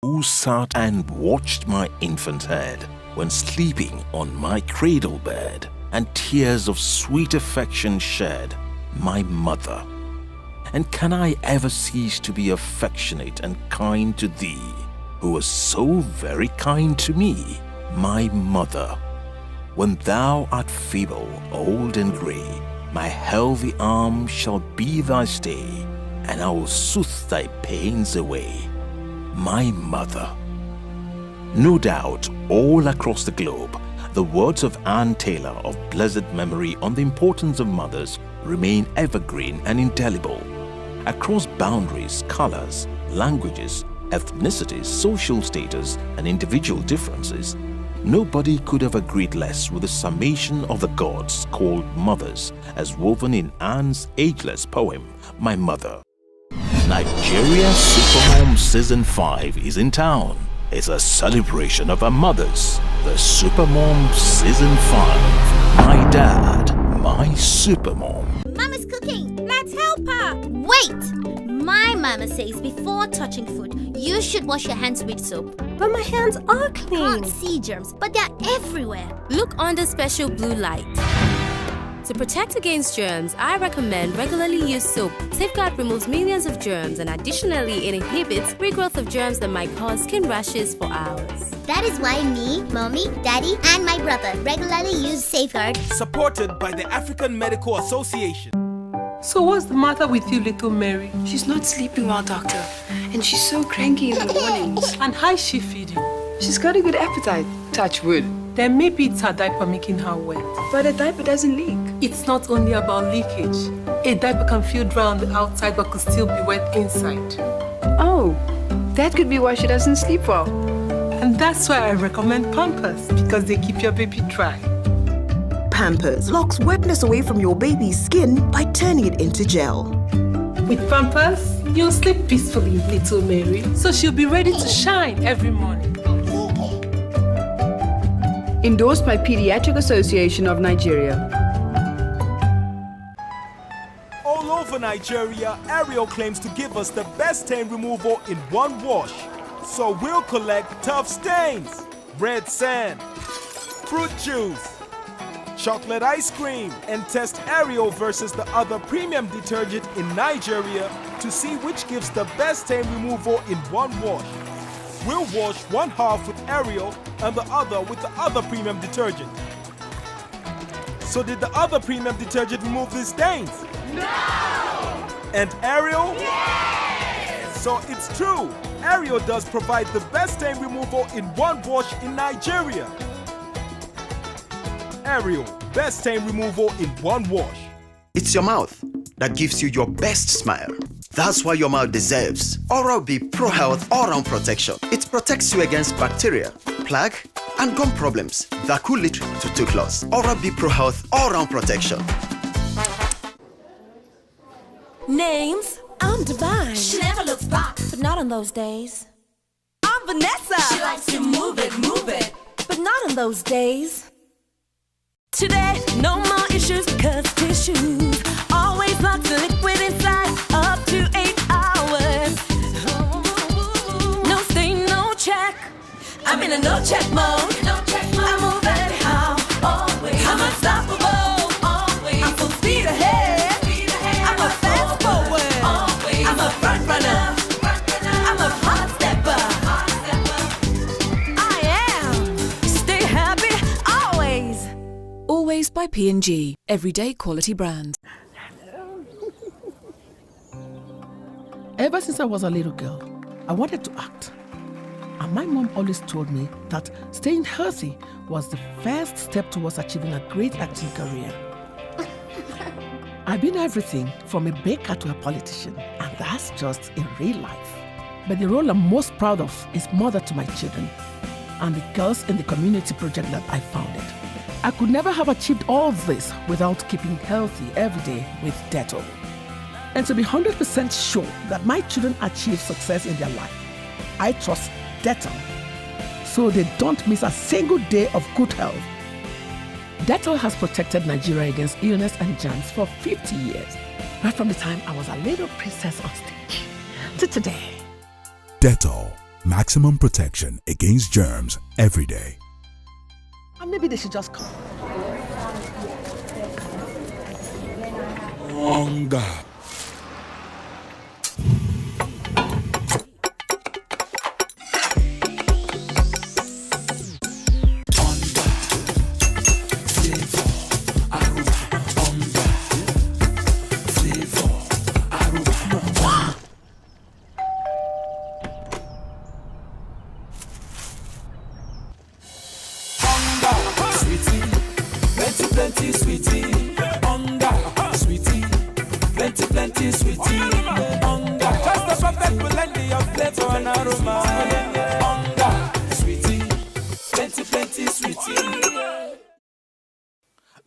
who sat and watched my infant head when sleeping on my cradle bed, and tears of sweet affection shed, my mother. And can I ever cease to be affectionate and kind to thee, who was so very kind to me, my mother? When thou art feeble, old and grey, my healthy arm shall be thy stay, and I will soothe thy pains away, my mother. No doubt, all across the globe, the words of Anne Taylor of blessed memory on the importance of mothers remain evergreen and indelible. Across boundaries, colors, languages, ethnicities, social status, and individual differences, nobody could have agreed less with the summation of the gods called mothers as woven in Anne's ageless poem, My Mother. Nigeria Supermom Season 5 is in town. It's a celebration of our mothers. The Supermom Season 5. My Dad, My Supermom. Mama's cooking. Let's help her. Wait! My mama says before touching food, you should wash your hands with soap. But my hands are clean. Can't see germs, but they're everywhere. Look under special blue light. To protect against germs, I recommend regularly use soap. Safeguard removes millions of germs, and additionally, it inhibits regrowth of germs that might cause skin rashes for hours. That is why me, mommy, daddy, and my brother regularly use Safeguard. Supported by the African Medical Association. So what's the matter with you, little Mary? She's not sleeping well, doctor. And she's so cranky in the mornings. And how is she feeding? She's got a good appetite. Touch wood. Then maybe it's her diaper making her wet. But a diaper doesn't leak. It's not only about leakage. A diaper can feel dry on the outside but could still be wet inside. Oh, that could be why she doesn't sleep well. And that's why I recommend Pampers, because they keep your baby dry. Pampers locks wetness away from your baby's skin by turning it into gel. With Pampers, you'll sleep peacefully, little Mary, so she'll be ready to shine every morning. Endorsed by Pediatric Association of Nigeria. All over Nigeria, Ariel claims to give us the best stain removal in one wash. So we'll collect tough stains, red sand, fruit juice, chocolate ice cream, and test Ariel versus the other premium detergent in Nigeria to see which gives the best stain removal in one wash. We'll wash one half with Ariel and the other with the other premium detergent. So did the other premium detergent remove these stains? No! And Ariel? Yes! So it's true, Ariel does provide the best stain removal in one wash in Nigeria. Ariel, best stain removal in one wash. It's your mouth that gives you your best smile. That's why your mouth deserves Oral-B Pro Health All-Round Protection. It protects you against bacteria, plaque, and gum problems that could lead to tooth loss. Oral-B Pro Health All-Round Protection. Names? I'm Divine. She never looks back, But not on those days. I'm Vanessa. She likes to move it. But not on those days. Today, no more issues because tissues always locks the liquid inside up to 8 hours. No stain, no check. I'm in a no check mode. I move anyhow, always. I'm unstoppable, always. I'm full speed ahead. I'm a fast forward, always. I'm a front runner. I'm a hot stepper. I am. Stay happy, always. Always by P&G, everyday quality brand. Ever since I was a little girl, I wanted to act. And my mom always told me that staying healthy was the first step towards achieving a great acting career. I've been everything from a baker to a politician, and that's just in real life. But the role I'm most proud of is mother to my children and the girls in the community project that I founded. I could never have achieved all this without keeping healthy every day with Dettol. And to be 100% sure that my children achieve success in their life, I trust Dettol, so they don't miss a single day of good health. Dettol has protected Nigeria against illness and germs for 50 years, right from the time I was a little princess on stage to today. Dettol, Maximum protection against germs every day. And maybe they should just come. Hunger. Plenty sweetie, hunger, sweetie, plenty sweetie, hunger. Just a perfect blend of flavor and aroma. Hunger, sweetie, plenty sweetie.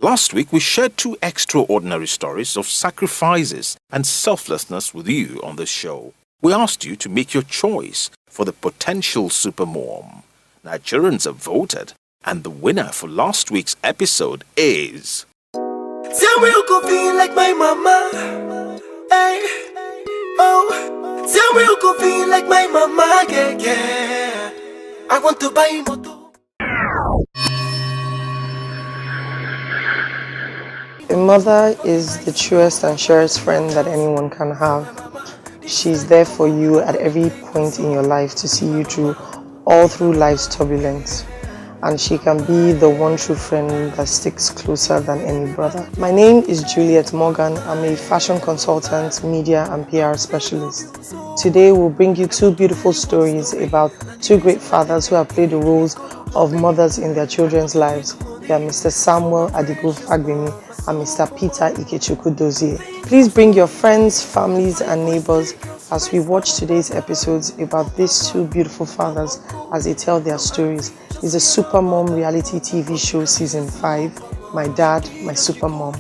Last week, we shared 2 extraordinary stories of sacrifices and selflessness with you on this show. We asked you to make your choice for the potential supermom. Nigerians have voted, and the winner for last week's episode is... Tell me you could feel like my mama. Hey, oh. Tell me you could feel like my mama, yeah. I want to buy moto. A mother is the truest and surest friend that anyone can have. She's there for you at every point in your life to see you through all through life's turbulence. And she can be the one true friend that sticks closer than any brother. My name is Juliet Morgan. I'm a fashion consultant, media and PR specialist. Today we'll bring you 2 beautiful stories about 2 great fathers who have played the roles of mothers in their children's lives. They are Mr. Samuel Adigun Fagbemi and Mr. Peter Ikechukwu Dozie. Please bring your friends, families and neighbors as we watch today's episodes about these 2 beautiful fathers as they tell their stories. It's a Super Mom reality TV show season 5, My Dad, My Super Mom.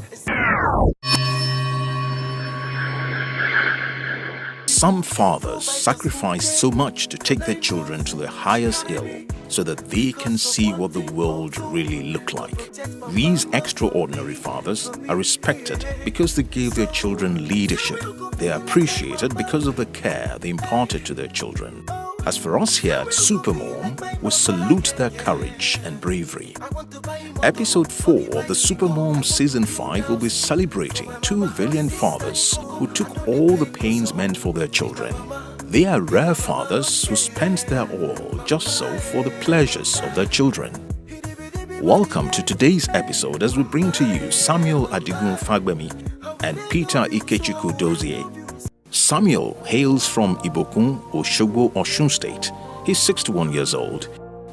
Some fathers sacrifice so much to take their children to the highest hill so that they can see what the world really look like. These extraordinary fathers are respected because they gave their children leadership. They are appreciated because of the care they imparted to their children. As for us here at Supermom, we salute their courage and bravery. Episode 4 of the Supermom Season 5 will be celebrating 2 valiant fathers who took all the pains meant for their children. They are rare fathers who spent their all just so for the pleasures of their children. Welcome to today's episode as we bring to you Samuel Adigun Fagbemi and Peter Ikechukwu Dozie. Samuel hails from Ibokun, Oshogbo, Osun State. He's 61 years old.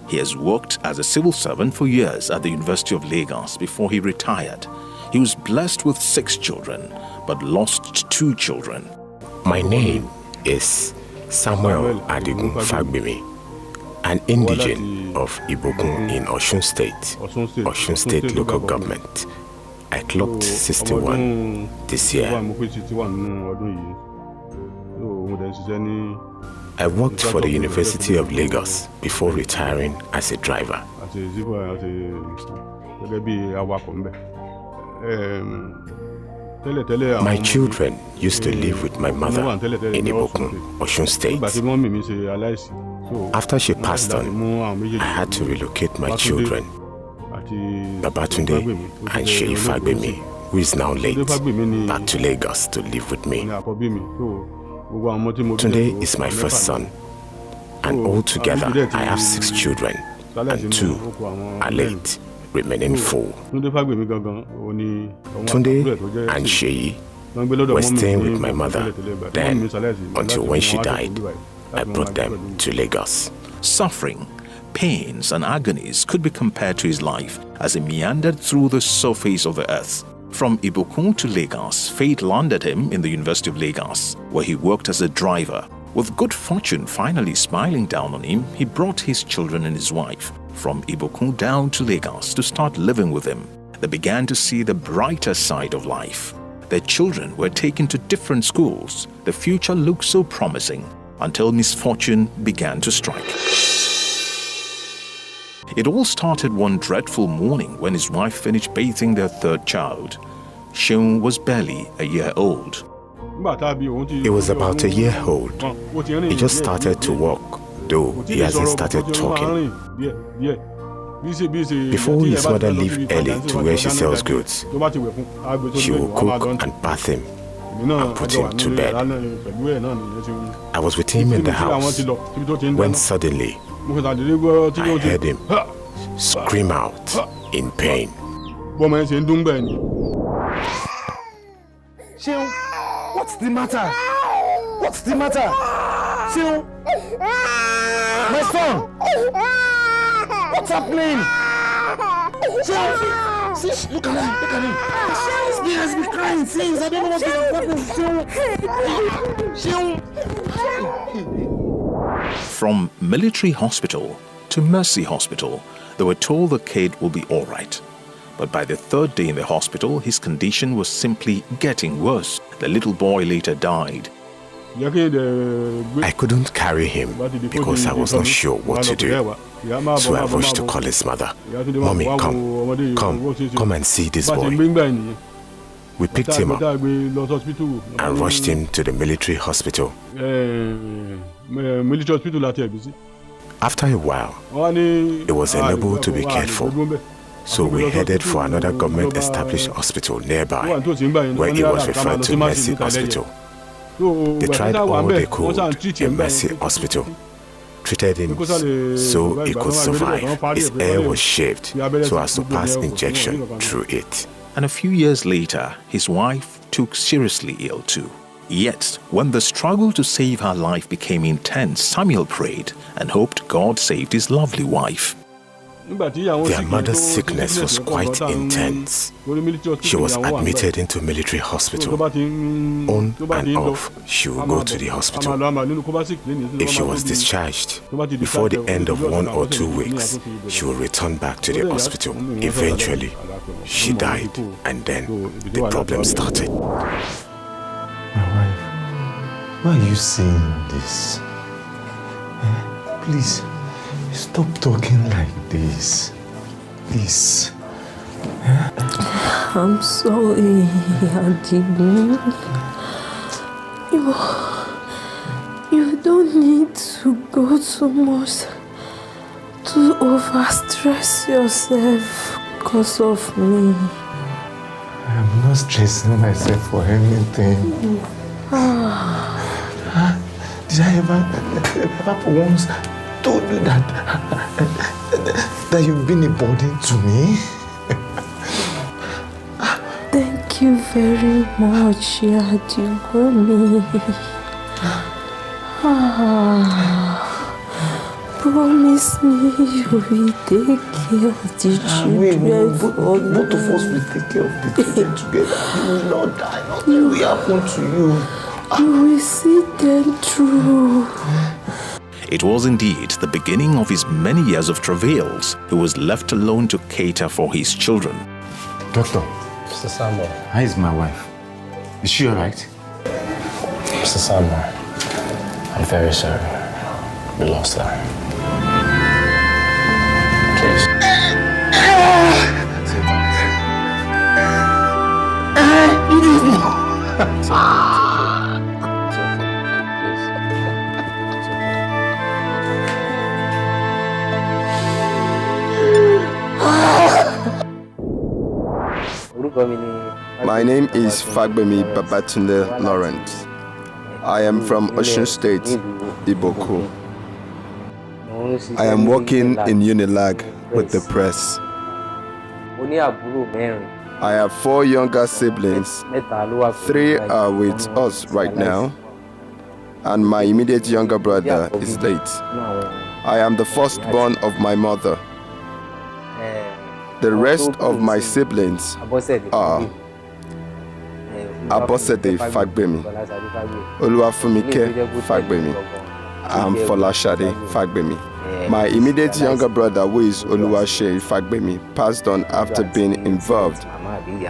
He has worked as a civil servant for years at the University of Lagos before he retired. He was blessed with 6 children, but lost 2 children. My name is Samuel Adigun Fagbemi, an indigene of Ibokun in Osun State local government. I clocked 61 this year. I worked for the University of Lagos before retiring as a driver. My children used to live with my mother in Ibokun, Osun State. After she passed on, I had to relocate my children, Babatunde and Sheyi Fagbemi, who is now late, back to Lagos to live with me. Today is my first son, and altogether I have 6 children, and 2 are late, remaining 4. Tunde and Sheyi were staying with my mother then until when she died, I brought them to Lagos. Suffering, pains and agonies could be compared to his life as he meandered through the surface of the earth. From Ibokun to Lagos, fate landed him in the University of Lagos, where he worked as a driver. With good fortune finally smiling down on him, he brought his children and his wife from Ibokun down to Lagos to start living with him. They began to see the brighter side of life. Their children were taken to different schools. The future looked so promising until misfortune began to strike. It all started one dreadful morning when his wife finished bathing their 3rd child. Sheung was barely a year old. He was about a year old. He just started to walk though he hasn't started talking. Before his mother leaves early to where she sells goods, she will cook and bath him and put him to bed. I was with him in the house when suddenly I heard him scream out in pain. What's the matter? What's the matter? My son! What's happening? See, look at him. He has been crying since. I don't know what is happening. From military hospital to Mercy Hospital, they were told the kid will be all right. But by the third day in the hospital, his condition was simply getting worse. The little boy later died. I couldn't carry him because I was not sure what to do. So I rushed to call his mother. Mommy, come and see this boy. We picked him up and rushed him to the military hospital. After a while, he was unable to be cared for. So we headed for another government-established hospital nearby, where he was referred to Mercy Hospital. They tried all they could in Mercy Hospital, treated him so he could survive. His hair was shaved so as to pass injection through it. And a few years later, his wife took seriously ill too. Yet, when the struggle to save her life became intense, Samuel prayed and hoped God saved his lovely wife. Their mother's sickness was quite intense. She was admitted into military hospital. On and off, she would go to the hospital. If she was discharged, before the end of 1 or 2 weeks, she would return back to the hospital. Eventually, she died, and then the problem started. My wife, why are you saying this? Please. Stop talking like this. Please. I'm sorry, Adigun. You don't need to go so much to overstress yourself because of me. I am not stressing myself for anything. Did I ever for once told you that you've been a burden to me? Thank you very much, Adigun. Promise me you will take care of the children. Both of us will take care of the children together. You will not die. Nothing will happen to you. You will see them through. It was indeed the beginning of his many years of travails. He was left alone to cater for his children. Doctor. Mr. Samuel. How is my wife? Is she alright? Mr. Samuel, I'm very sorry. We lost her. Please. My name is Fagbemi Babatunde Lawrence. I am from Osun State, Iboko. I am working in Unilag with the press. I have 4 younger siblings. 3 are with us right now, and my immediate younger brother is late. I am the firstborn of my mother. The rest of my siblings are Abosede Fagbemi, Oluwafumike Fagbemi, and Folashade Fagbemi. My immediate younger brother, who is Oluwase Fagbemi, passed on after being involved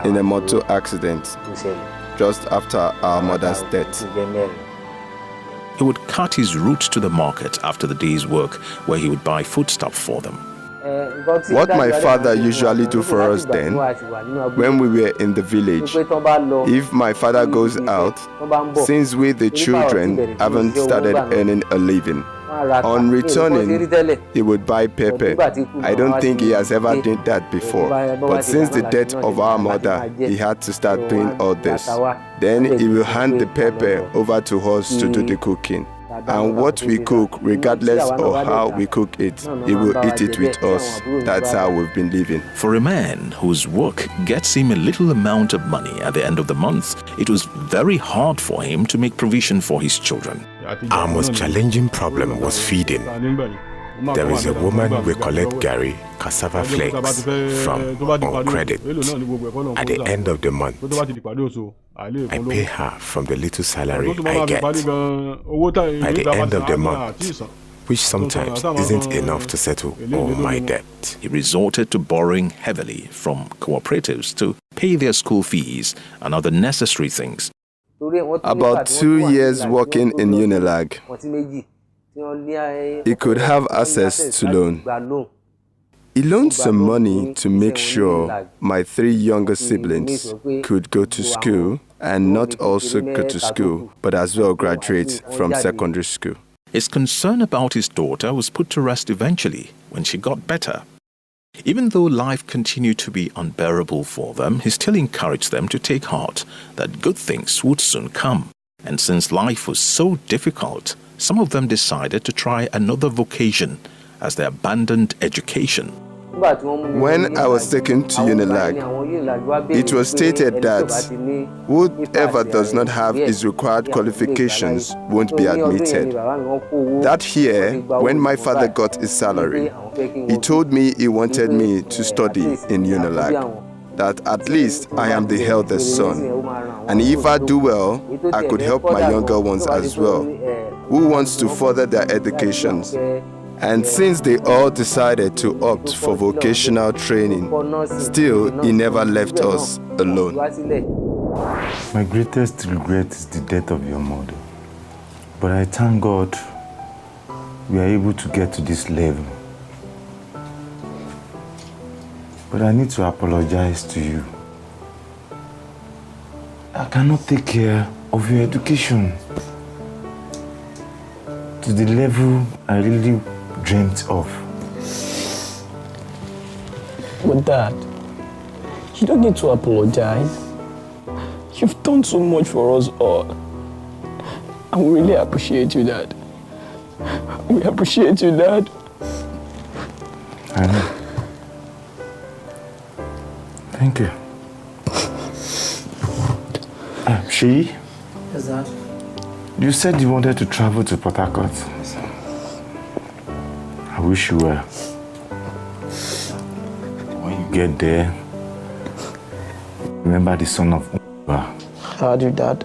in a motor accident just after our mother's death. He would cut his route to the market after the day's work, where he would buy foodstuff for them. What my father usually do for us then, when we were in the village, if my father goes out, since we the children haven't started earning a living, On returning, he would buy pepper. I don't think he has ever done that before. But since the death of our mother, he had to start doing all this. Then he will hand the pepper over to us to do the cooking. And what we cook, regardless of how we cook it, he will eat it with us. That's how we've been living. For a man whose work gets him a little amount of money at the end of the month, it was very hard for him to make provision for his children. Our most challenging problem was feeding. There is a woman we collect Gary cassava flakes from on credit. At the end of the month, I pay her from the little salary I get. By the end of the month, which sometimes isn't enough to settle all my debt, he resorted to borrowing heavily from cooperatives to pay their school fees and other necessary things. About 2 years working in Unilag, he could have access to loan. He loaned some money to make sure my 3 younger siblings could go to school and not also go to school, but as well graduate from secondary school. His concern about his daughter was put to rest eventually when she got better. Even though life continued to be unbearable for them, he still encouraged them to take heart that good things would soon come. And since life was so difficult, some of them decided to try another vocation as they abandoned education. When I was taken to Unilag, it was stated that whoever does not have his required qualifications won't be admitted. That year, when my father got his salary, he told me he wanted me to study in Unilag, that at least I am the eldest son. And if I do well, I could help my younger ones as well, who wants to further their educations. And since they all decided to opt for vocational training, still he never left us alone. My greatest regret is the death of your mother. But I thank God we are able to get to this level. But I need to apologize to you. I cannot take care of your education to the level I really dreamt of. But Dad, you don't need to apologize. You've done so much for us all. And we really appreciate you, Dad. We appreciate you, Dad. I know. Thank you. She? Yes, Dad. You said you wanted to travel to Port Harcourt. I wish you were. When you get there, remember the son of Uba. How do you, Dad?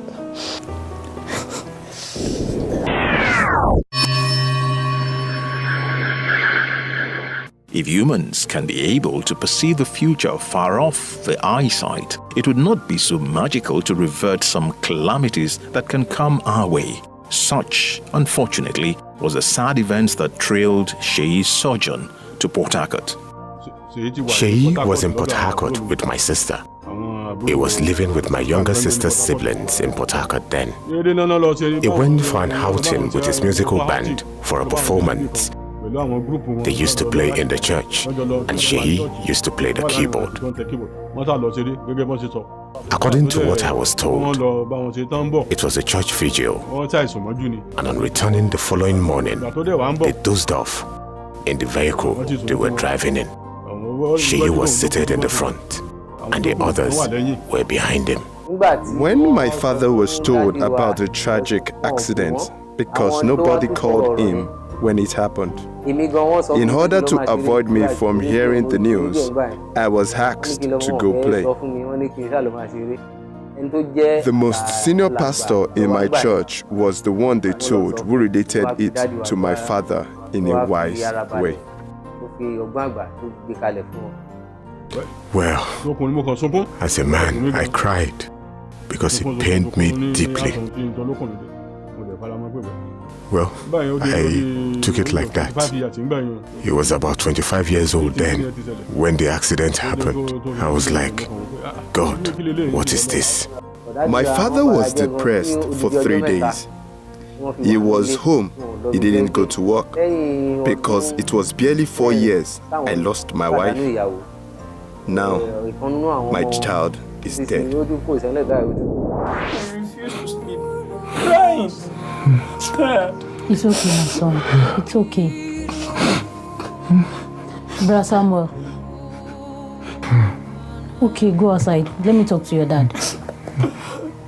If humans can be able to perceive the future far off the eyesight, it would not be so magical to revert some calamities that can come our way. Such, unfortunately, was the sad events that trailed Sheyi's sojourn to Port Harcourt. Sheyi was in Port Harcourt with my sister. He was living with my younger sister's siblings in Port Harcourt then. He went for an outing with his musical band for a performance. They used to play in the church, and Sheyi used to play the keyboard. According to what I was told, it was a church vigil, and on returning the following morning, they dozed off in the vehicle they were driving in. Sheyi was seated in the front, and the others were behind him. When my father was told about the tragic accident, because nobody called him when it happened, in order to avoid me from hearing the news, I was asked to go play. The most senior pastor in my church was the one they told who related it to my father in a wise way. Well, as a man, I cried because it pained me deeply. Well, I took it like that. He was about 25 years old then. When the accident happened, I was like, God, what is this? My father was depressed for 3 days. He was home. He didn't go to work because it was barely 4 years I lost my wife. Now, my child is dead. It's okay, my son. It's okay. Brother Samuel. Okay, go outside. Let me talk to your dad.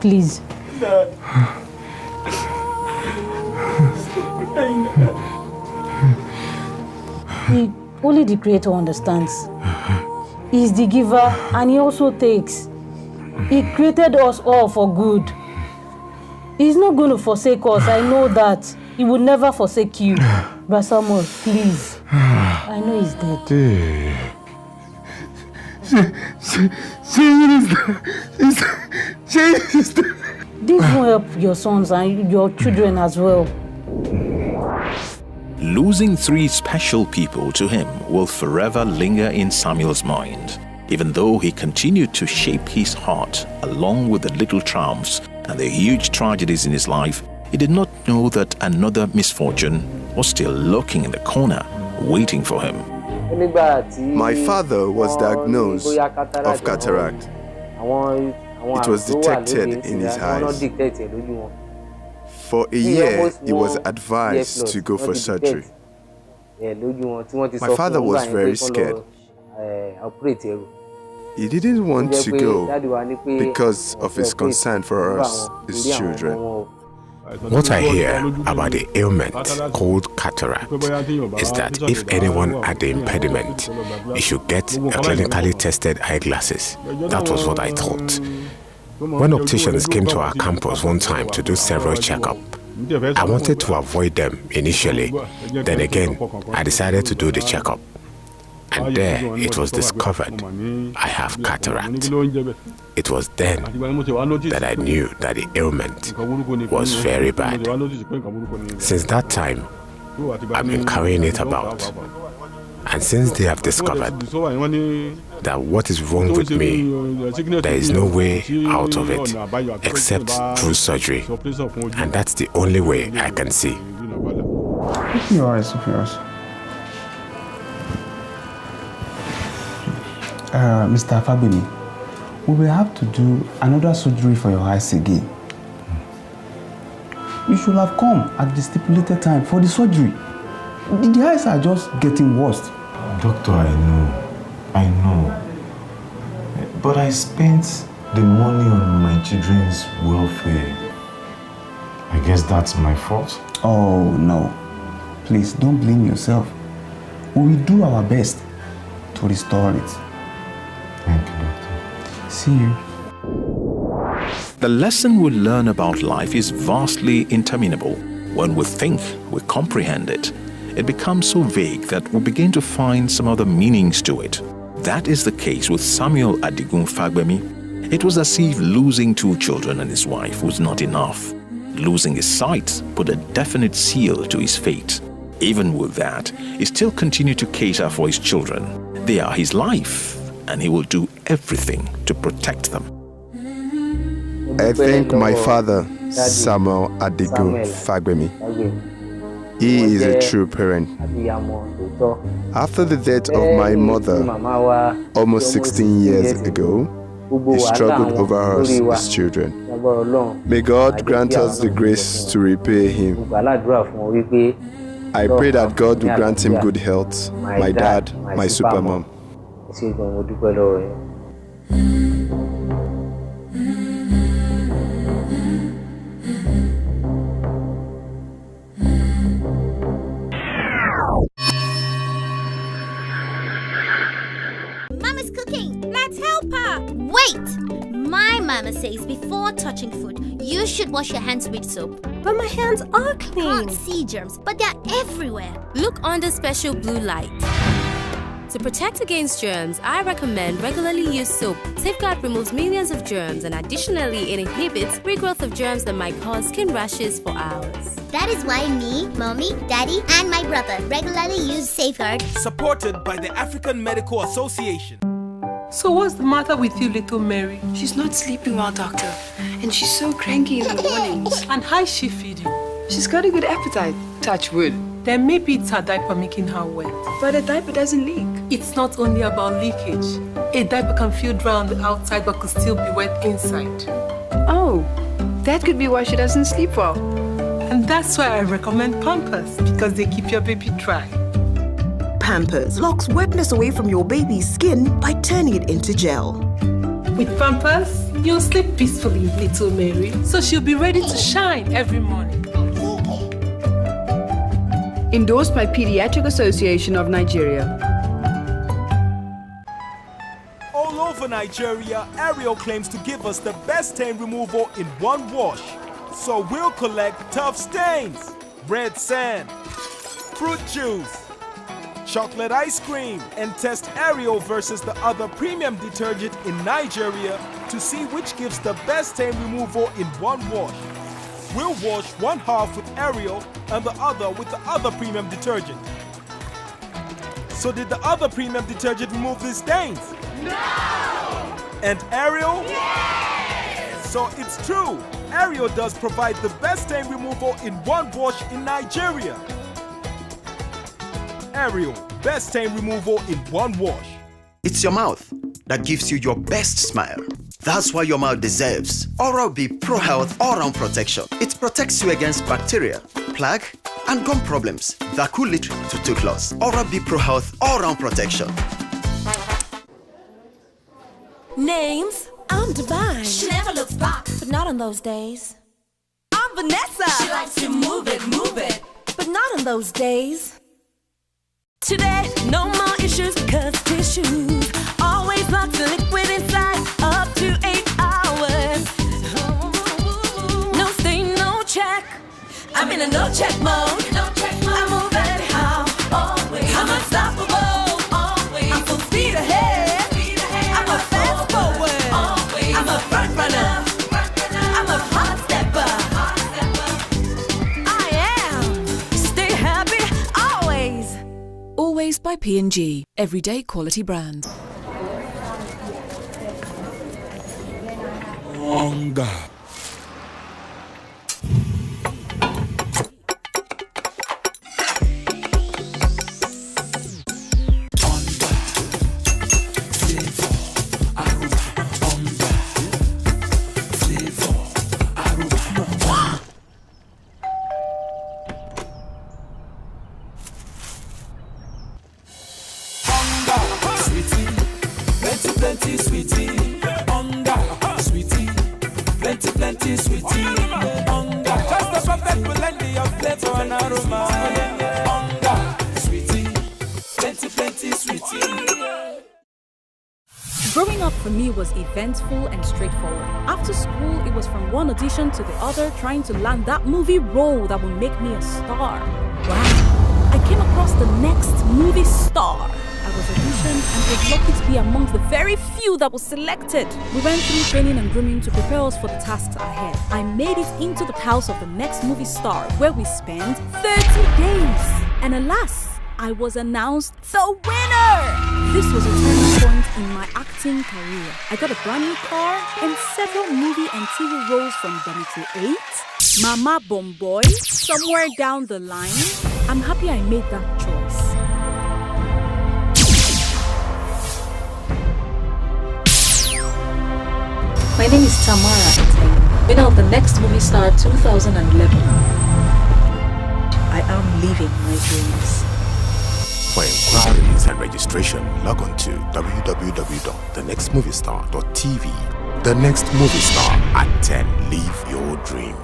Please. Dad. Only the Creator understands. He's the giver and he also takes. He created us all for good. He's not going to forsake us. I know that. He will never forsake you. Brother Samuel, please. I know he's dead. This will help your sons and your children as well. Losing 3 special people to him will forever linger in Samuel's mind, even though he continued to shape his heart along with the little triumphs and the huge tragedies in his life. He did not know that another misfortune was still lurking in the corner, waiting for him. My father was diagnosed of cataract. It was detected in his eyes. For a year, he was advised to go for surgery. My father was very scared. He didn't want to go because of his concern for us, his children. What I hear about the ailment called cataract is that if anyone had the impediment, he should get a clinically tested eyeglasses. That was what I thought. When opticians came to our campus one time to do several checkups, I wanted to avoid them initially. Then again, I decided to do the checkup. And there it was discovered I have cataract. It was then that I knew that the ailment was very bad. Since that time, I've been carrying it about. And since they have discovered that what is wrong with me, there is no way out of it except through surgery. And that's the only way I can see. Open your eyes, open your eyes. Mr. Fagbemi, we will have to do another surgery for your eyes again. You should have come at the stipulated time for the surgery. The eyes are just getting worse. Doctor, I know. But I spent the money on my children's welfare. I guess that's my fault. Oh, no. Please, don't blame yourself. We will do our best to restore it. Thank you, Doctor. See you. The lesson we learn about life is vastly interminable. When we think we comprehend it, it becomes so vague that we begin to find some other meanings to it. That is the case with Samuel Adigun Fagbemi. It was as if losing 2 children and his wife was not enough. Losing his sight put a definite seal to his fate. Even with that, he still continued to cater for his children. They are his life, and he will do everything to protect them. I thank my father, Samuel Adigun Fagbemi. He is a true parent. After the death of my mother, almost 16 years ago, he struggled over us, his children. May God grant us the grace to repay him. I pray that God will grant him good health, my dad, my supermom. Mama's cooking. Let's help her. Wait! My mama says before touching food, you should wash your hands with soap. But my hands are clean. Can't see germs, but they're everywhere. Look under special blue light. To protect against germs, I recommend regularly use soap. Safeguard removes millions of germs and additionally it inhibits regrowth of germs that might cause skin rashes for hours. That is why me, mommy, daddy, and my brother regularly use Safeguard. Supported by the African Medical Association. So what's the matter with you, little Mary? She's not sleeping well, doctor. And she's so cranky in the mornings. And how is she feeding? She's got a good appetite, touch wood. Then maybe it's her diaper making her wet. But a diaper doesn't leak. It's not only about leakage. A diaper can feel dry on the outside but could still be wet inside. Oh, that could be why she doesn't sleep well. And that's why I recommend Pampers, because they keep your baby dry. Pampers locks wetness away from your baby's skin by turning it into gel. With Pampers, you'll sleep peacefully, little Mary, so she'll be ready to shine every morning. Endorsed by Pediatric Association of Nigeria. All over Nigeria, Ariel claims to give us the best stain removal in one wash. So we'll collect tough stains, red sand, fruit juice, chocolate ice cream, and test Ariel versus the other premium detergent in Nigeria to see which gives the best stain removal in one wash. We'll wash one half with Ariel and the other with the other premium detergent. So did the other premium detergent remove these stains? No! And Ariel? Yes! So it's true, Ariel does provide the best stain removal in one wash in Nigeria. Ariel, best stain removal in one wash. It's your mouth that gives you your best smile. That's why your mouth deserves Oral-B Pro Health All-Round Protection. It protects you against bacteria, plaque, and gum problems that could lead to tooth loss. Oral-B Pro Health All-Round Protection. Names? I'm Divine. She never looks back, but not on those days. I'm Vanessa. She likes to move it, but not on those days. Today, no more issues because tissues always lock the liquid inside up to 8 hours. No stain, no check. I'm in a no check mode. I move anyhow, always. I'm unstoppable, always. I'm full speed ahead. I'm a fast forward, always. I'm a front runner. I'm a hot stepper. I am. Stay happy, always. Always by P&G, everyday quality brand. Hunger. Plenty sweetie, hunger, sweetie, plenty sweetie, hunger. Just a perfect blend of flavor and aroma, hunger, sweetie, plenty sweetie. Growing up for me was eventful and straightforward. After school, it was from one audition to the other, trying to land that movie role that would make me a star. Wow! I came across the next movie star. I was auditioned and was lucky to be amongst the very few that was selected. We went through training and grooming to prepare us for the tasks ahead. I made it into the house of the next movie star, where we spent 30 days. And alas, I was announced the winner! This was a turning point in my acting career. I got a brand new car and several movie and TV roles from Benito 8, Mama Bomboy, somewhere down the line. I'm happy I made that choice. My name is Tamara Ete, winner of the Next Movie Star 2011. I am living my dreams. For inquiries and registration, log on to www.thenextmoviestar.tv. The Next Movie Star at 10. Live your dream.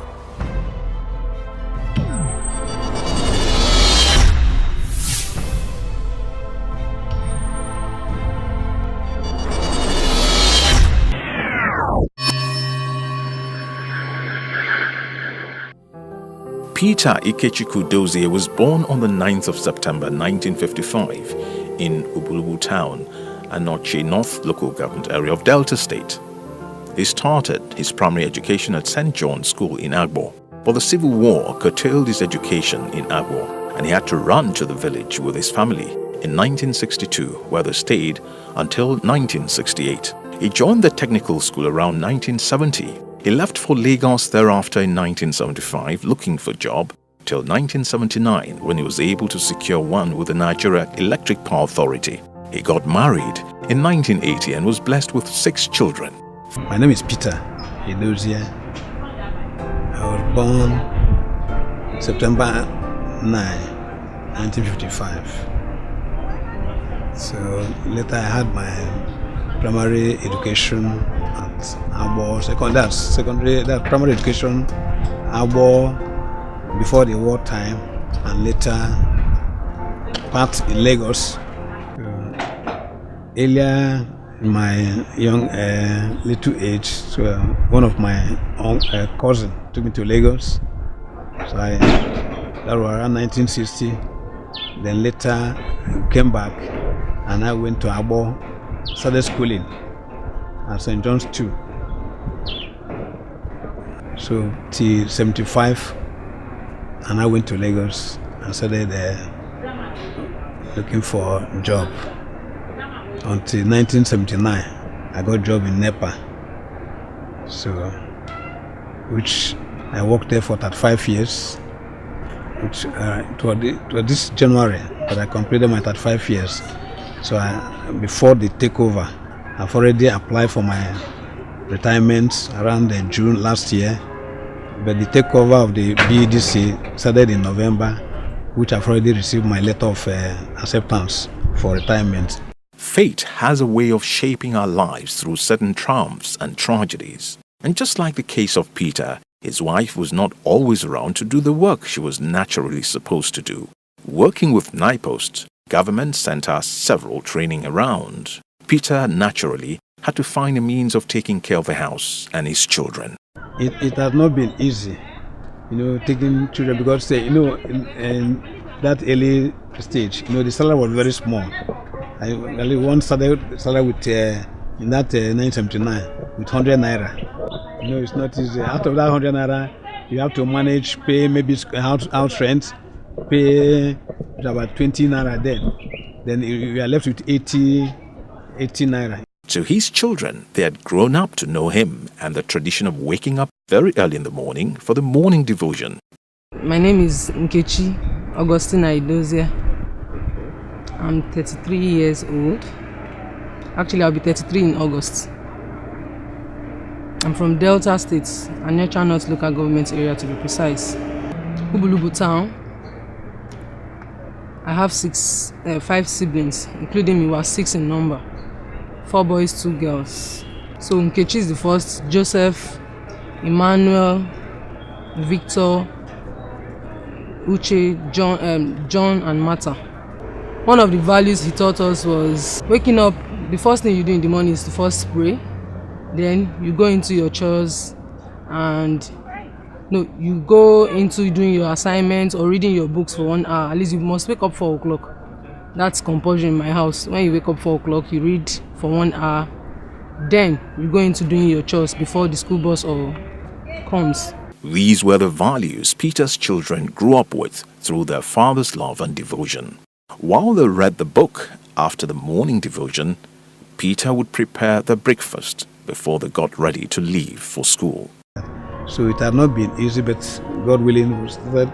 Peter Ikechukwu Dozie was born on the 9th of September 1955 in Ubulubu Town, Anoche North local government area of Delta State. He started his primary education at St. John's School in Agbo, but the Civil War curtailed his education in Agbo and he had to run to the village with his family in 1962, where they stayed until 1968. He joined the technical school around 1970 He left for Lagos thereafter in 1975 looking for a job till 1979 when he was able to secure one with the Nigeria Electric Power Authority. He got married in 1980 and was blessed with 6 children. My name is Peter Idosia. I was born September 9, 1955. So later I had my primary education at Abo, primary education Abo before the war time, and later part in Lagos. Earlier in my young little age, so one of my cousin took me to Lagos. So that was around 1960. Then later I came back and I went to Abo, started schooling at St. John's 2. So till 75, and I went to Lagos and started looking for a job. Until 1979, I got a job in NEPA. So, which I worked there for 35 years. Which it was this January that I completed my 35 years. So before the takeover, I've already applied for my retirement around June last year. But the takeover of the BEDC started in November, which I've already received my letter of acceptance for retirement. Fate has a way of shaping our lives through certain triumphs and tragedies. And just like the case of Peter, his wife was not always around to do the work she was naturally supposed to do. Working with NIPOST, government sent us several training around. Peter naturally had to find a means of taking care of the house and his children. It has not been easy, taking children, because in that early stage, the salary was very small. I once started with in that 1979 with 100 naira. It's not easy. Out of that 100 naira, you have to manage, pay maybe house rent, pay about 20 naira then you are left with 80 naira. To his children, they had grown up to know him and the tradition of waking up very early in the morning for the morning devotion. My name is Nkechi Augustina Idosia. I'm 33 years old. Actually, I'll be 33 in August. I'm from Delta State, Anyocha North local government area to be precise. Ubulubu town. I have 5 siblings, including me. We are 6 in number. 4 boys, 2 girls. So Nkechi is the first, Joseph, Emmanuel, Victor, Uche, John and Martha. One of the values he taught us was waking up, the first thing you do in the morning is to first pray. Then you go into your chores and you go into doing your assignments or reading your books for 1 hour. At least you must wake up 4 o'clock. That's compulsion in my house. When you wake up 4 o'clock, you read for 1 hour. Then you go into doing your chores before the school bus comes. These were the values Peter's children grew up with through their father's love and devotion. While they read the book after the morning devotion, Peter would prepare their breakfast before they got ready to leave for school. So it had not been easy, but God willing, we started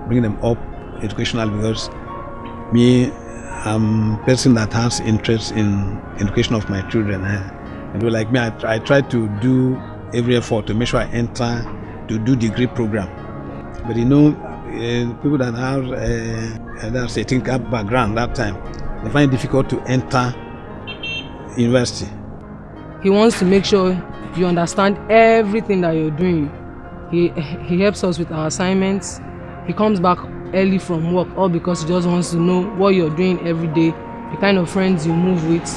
bringing them up educational, because me, I'm a person that has interest in education of my children. Like me, I try to do every effort to make sure I enter to do degree program. But people that have that's a technical background that time, they find it difficult to enter university. He wants to make sure you understand everything that you're doing. He helps us with our assignments. He comes back early from work, all because he just wants to know what you're doing every day, the kind of friends you move with.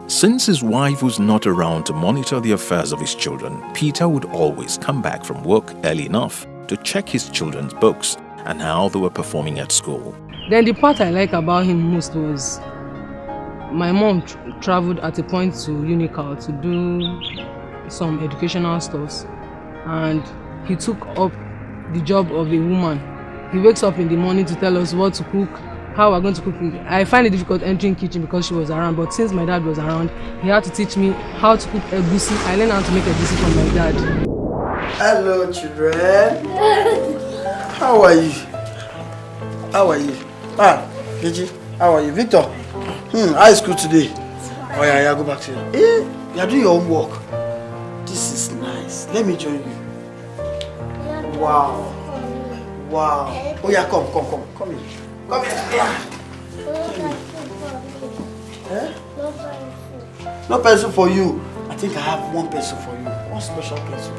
Since his wife was not around to monitor the affairs of his children, Peter would always come back from work early enough to check his children's books and how they were performing at school. Then the part I like about him most was my mom traveled at a point to Unical to do some educational stuff, and he took up the job of a woman. He wakes up in the morning to tell us what to cook, how we're going to cook. I find it difficult entering kitchen because she was around, but since my dad was around, he had to teach me how to cook egusi. I learned how to make egusi from my dad. Hello, children. How are you? How are you? Ah, Gigi, how are you? Victor, how is school today? Oh yeah, go back to you. You are doing your homework. This is nice. Let me join you. Wow. Wow. Oh yeah, come here. Come here. Yeah. Eh? No pencil for you. I think I have one pencil for you. One special pencil.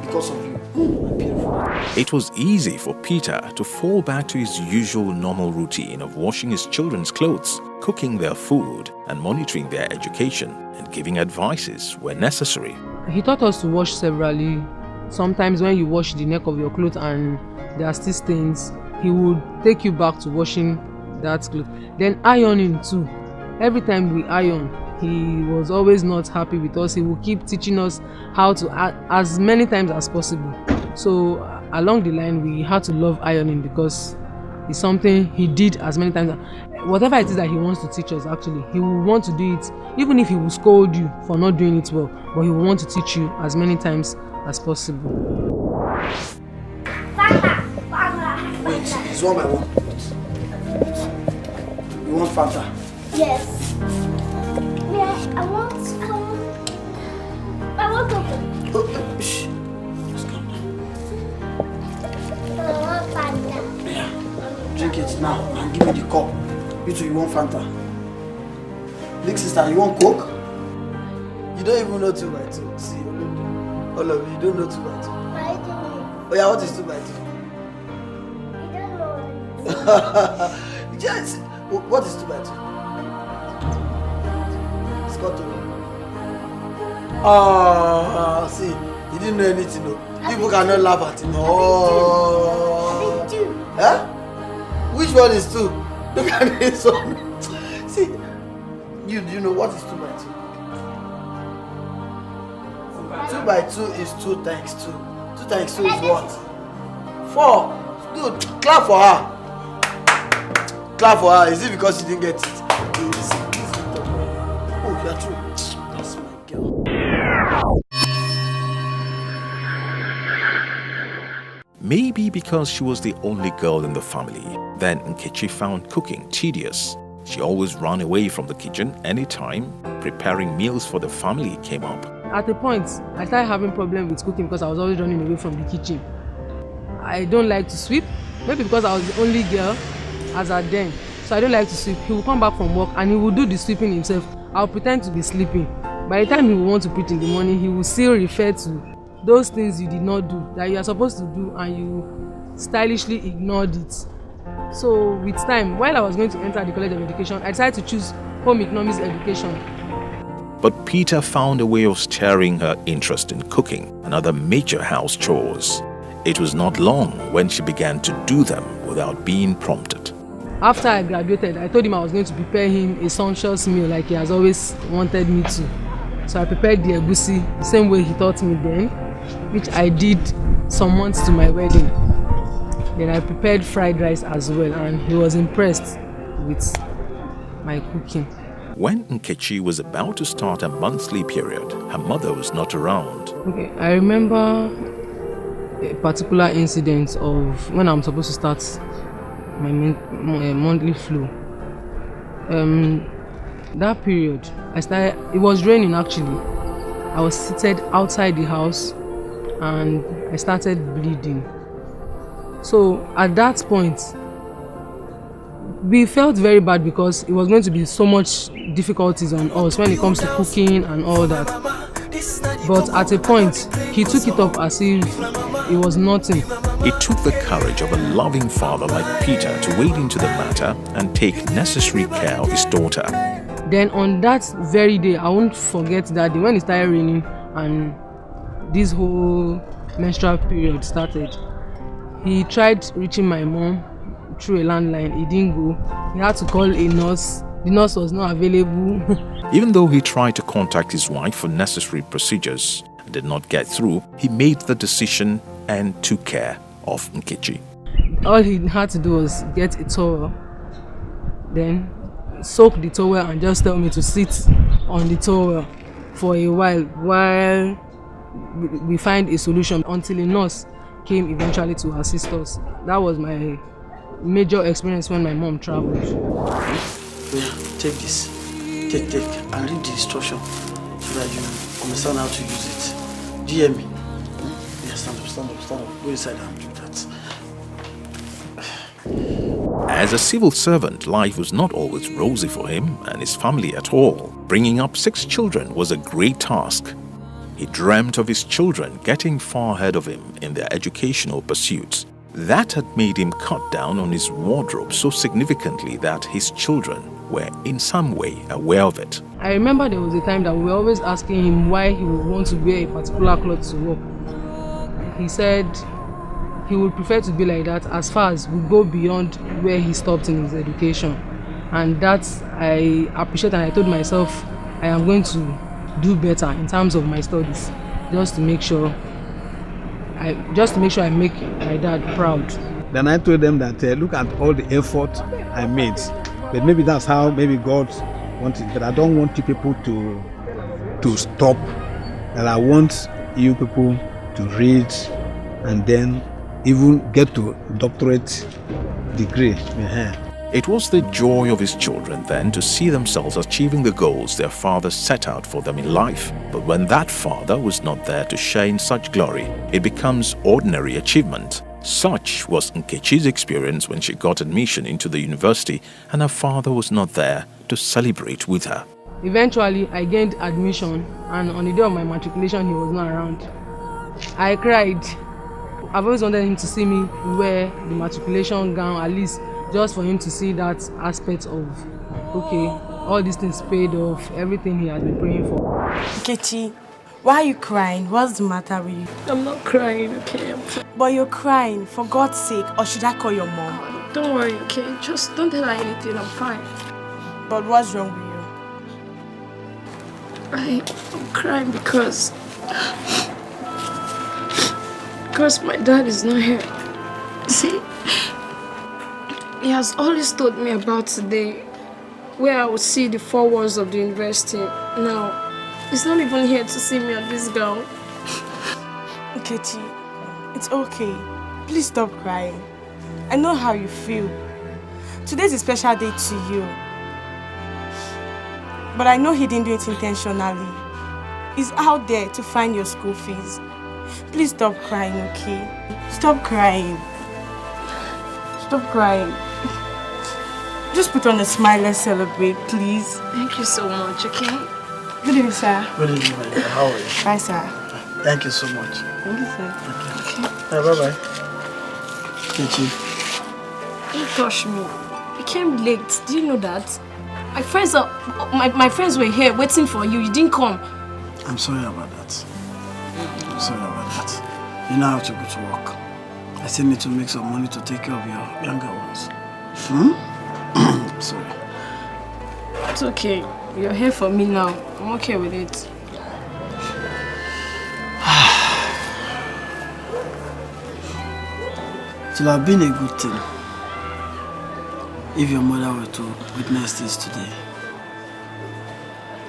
Because of you. I'm beautiful. It was easy for Peter to fall back to his usual normal routine of washing his children's clothes, cooking their food, and monitoring their education, and giving advices where necessary. He taught us to wash severally. Sometimes when you wash the neck of your clothes and there are still stains, he would take you back to washing that cloth. Then ironing too. Every time we iron, he was always not happy with us. He would keep teaching us how to as many times as possible. So along the line, we had to love ironing because it's something he did as many times. Whatever it is that he wants to teach us, actually, he will want to do it, even if he will scold you for not doing it well, but he will want to teach you as many times as possible. Wait, it's one by one. You want Fanta? Yes. Yeah, I want to. Shh. Just calm down. I want Fanta. Yeah. Drink it now and give me the cup. You two, you want Fanta? Big sister, you want Coke? You don't even know 2 by 2. See, all of you don't know 2 by 2. Oh yeah, what is 2 by 2? You don't know. Just, what is 2 by 2? It's got to. Oh, see, you didn't know anything. No. People cannot laugh at him. Oh. Huh? Which one is 2? Look at this one. See, you know what is 2 by 2? 2 by 2 is 2 times 2. 2 times 2 is what? 4. Good. Clap for her. Clap for her. Is it because you didn't get it? Oh, you are true. That's my girl. Maybe because she was the only girl in the family, then Nkechi found cooking tedious. She always ran away from the kitchen anytime preparing meals for the family came up. At a point, I started having problems with cooking because I was always running away from the kitchen. I don't like to sweep, maybe because I was the only girl as at then. So I don't like to sweep. He will come back from work and he will do the sweeping himself. I'll pretend to be sleeping. By the time he will want to preach in the morning, he will still refer to those things you did not do, that you are supposed to do, and you stylishly ignored it. So with time, while I was going to enter the College of Education, I decided to choose Home Economics Education. But Peter found a way of stirring her interest in cooking and other major house chores. It was not long when she began to do them without being prompted. After I graduated, I told him I was going to prepare him a sumptuous meal like he has always wanted me to. So I prepared the egusi the same way he taught me then, which I did some months to my wedding. Then I prepared fried rice as well, and he was impressed with my cooking. When Nkechi was about to start a monthly period, her mother was not around. Okay, I remember a particular incident of when I'm supposed to start my monthly flow. That period, it was raining actually. I was seated outside the house and I started bleeding. So at that point, we felt very bad because it was going to be so much difficulties on us when it comes to cooking and all that. But at a point, he took it up as if it was nothing. It took the courage of a loving father like Peter to wade into the matter and take necessary care of his daughter. Then on that very day, I won't forget that day when it started raining and this whole menstrual period started. He tried reaching my mom through a landline. It didn't go. He had to call a nurse. The nurse was not available. Even though he tried to contact his wife for necessary procedures and did not get through, he made the decision and took care of Nkechi. All he had to do was get a towel, then soak the towel and just tell me to sit on the towel for a while we find a solution until a nurse came eventually to assist us. That was my major experience when my mom traveled. Yeah, take this. Take, and read the instruction so that you understand how to use it. Do you hear me? Yeah, stand up. Go inside and do that. As a civil servant, life was not always rosy for him and his family at all. Bringing up 6 children was a great task. He dreamt of his children getting far ahead of him in their educational pursuits. That had made him cut down on his wardrobe so significantly that his children were in some way aware of it. I remember there was a time that we were always asking him why he would want to wear a particular cloth to work. He said he would prefer to be like that as far as we go beyond where he stopped in his education. And that I appreciate, and I told myself I am going to do better in terms of my studies, just to make sure I make my dad proud. Then I told them that look at all the effort I made, but maybe that's how maybe God wants it. But I don't want you people to stop. And I want you people to read and then even get to doctorate degree. It was the joy of his children then to see themselves achieving the goals their father set out for them in life. But when that father was not there to share in such glory, it becomes ordinary achievement. Such was Nkechi's experience when she got admission into the university and her father was not there to celebrate with her. Eventually, I gained admission, and on the day of my matriculation, he was not around. I cried. I've always wanted him to see me wear the matriculation gown, at least just for him to see that aspect of, okay, all these things paid off, everything he has been praying for. Nkechi, why are you crying? What's the matter with you? I'm not crying, okay? But you're crying, for God's sake, or should I call your mom? Don't worry, okay? Just don't tell her anything, I'm fine. But what's wrong with you? I'm crying because my dad is not here. See, he has always told me about today, where I would see the 4 walls of the university. Now, he's not even here to see me at this gown. Nkechi, it's okay. Please stop crying. I know how you feel. Today's a special day to you. But I know he didn't do it intentionally. He's out there to find your school fees. Please stop crying, okay? Stop crying. Stop crying. Just put on a smile, let's celebrate, please. Thank you so much, okay? Good evening, sir. Good evening, my dear. How are you? Bye, sir. Thank you so much. Thank you, sir. Okay. Bye-bye. Nkechi. Don't touch me. I came late. Do you know that? My friends were here waiting for you. You didn't come. I'm sorry about that. You now have to go to work. I still need to make some money to take care of your younger ones. Sorry. It's okay. You're here for me now. I'm okay with it. It would have been a good thing if your mother were to witness this today.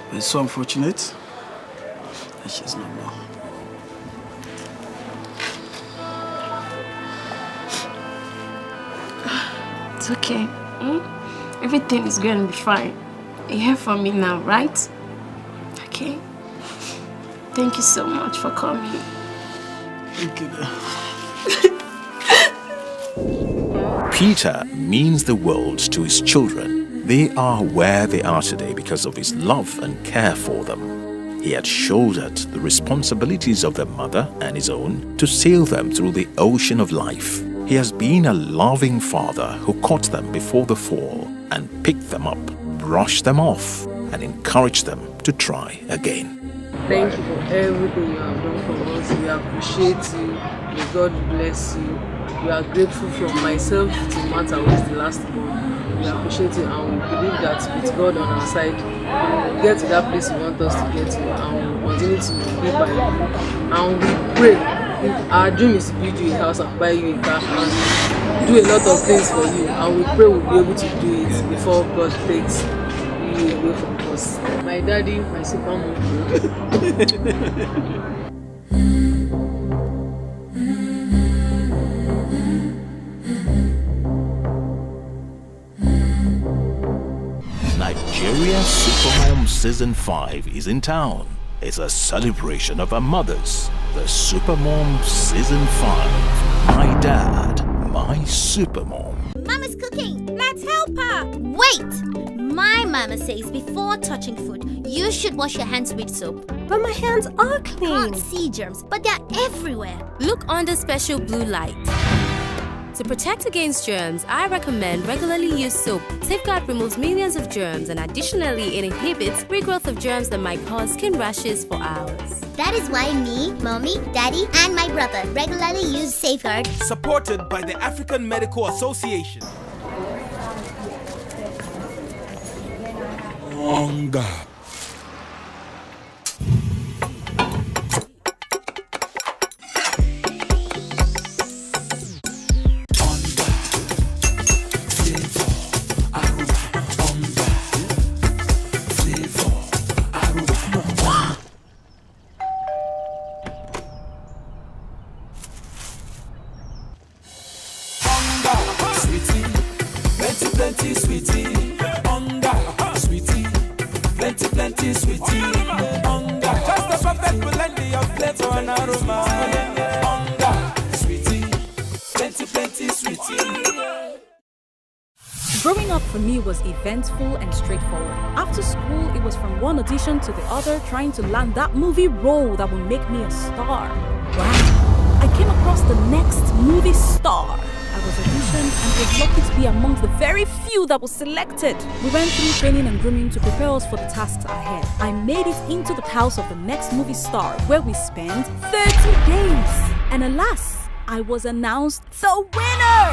But it's so unfortunate that she's not more. It's okay. Everything is going to be fine. You're here for me now, right? Okay? Thank you so much for coming. Thank you. Peter means the world to his children. They are where they are today because of his love and care for them. He had shouldered the responsibilities of their mother and his own to sail them through the ocean of life. He has been a loving father who caught them before the fall and picked them up, brushed them off, and encouraged them to try again. Thank you for everything you have done for us. We appreciate you. May God bless you. We are grateful from myself to Martha, who is the last born. We appreciate you, and we believe that with God on our side, we will get to that place we want us to get to, and we will continue to be by you. And we pray. Our dream is to build you a house and buy you a car and do a lot of things for you, and we pray we'll be able to do it before God takes you away from us. My daddy, my super mom. Nigeria Supermom Season 5 is in town. It's a celebration of our mothers. The Supermom Season 5. My Dad, My Supermom. Mama's cooking. Let's help her. Wait! My mama says before touching food, you should wash your hands with soap. But my hands are clean. Can't see germs, but they're everywhere. Look under special blue light. To protect against germs, I recommend regularly use soap. Safeguard removes millions of germs and additionally it inhibits regrowth of germs that might cause skin rashes for hours. That is why me, mommy, daddy, and my brother regularly use Safeguard. Supported by the African Medical Association. Hunger. Plenty sweetie, hunger, sweetie, plenty sweetie, hunger. Just a perfect blend of flavor and aroma. Hunger, sweetie, plenty sweetie. Growing up for me was eventful and straightforward. After school, it was from one audition to the other, trying to land that movie role that would make me a star. Wow! I came across the next movie star. I was auditioned and was lucky to be amongst the very few that was selected. We went through training and grooming to prepare us for the tasks ahead. I made it into the house of the next movie star, where we spent 30 days. And alas, I was announced the winner!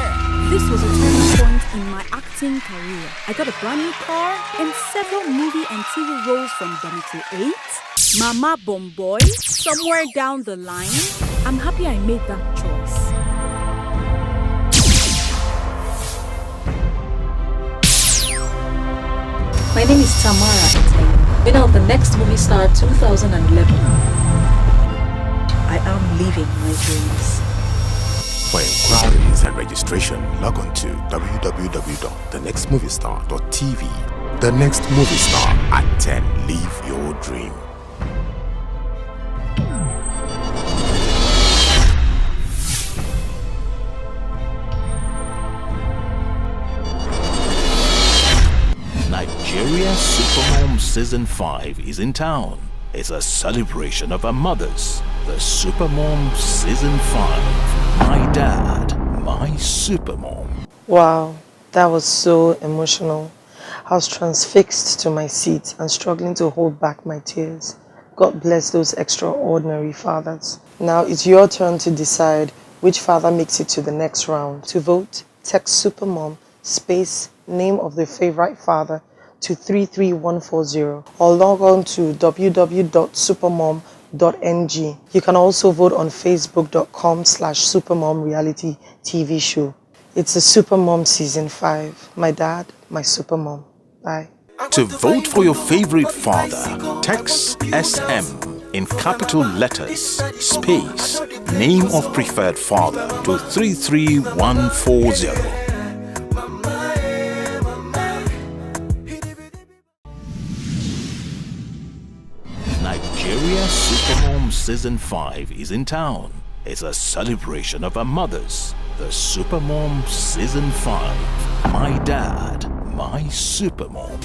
This was a turning point in my acting career. I got a brand new car and several movie and TV roles from Benito 8, Mama Bomboy, somewhere down the line. I'm happy I made that choice. My name is Tamara Ete, winner of the Next Movie Star 2011. I am living my dreams. For inquiries and registration, log on to www.thenextmoviestar.tv. The Next Movie Star at 10. Live your dream. Nigeria Supermom Season 5 is in town. It's a celebration of our mothers. The Supermom Season 5. My Dad, My Supermom. Wow, that was so emotional. I was transfixed to my seat and struggling to hold back my tears. God bless those extraordinary fathers. Now it's your turn to decide which father makes it to the next round. To vote, text Supermom space name of their favorite father to 33140 or log on to www.supermom.ng. You can also vote on facebook.com/Supermom Reality TV show. It's the Supermom Season 5. My Dad, My Supermom. Bye. To vote for your favorite father, text SM in capital letters, space, name of preferred father to 33140. Nigeria Supermom Season 5 is in town. It's a celebration of our mothers. The Supermom Season 5. My Dad, My Supermom.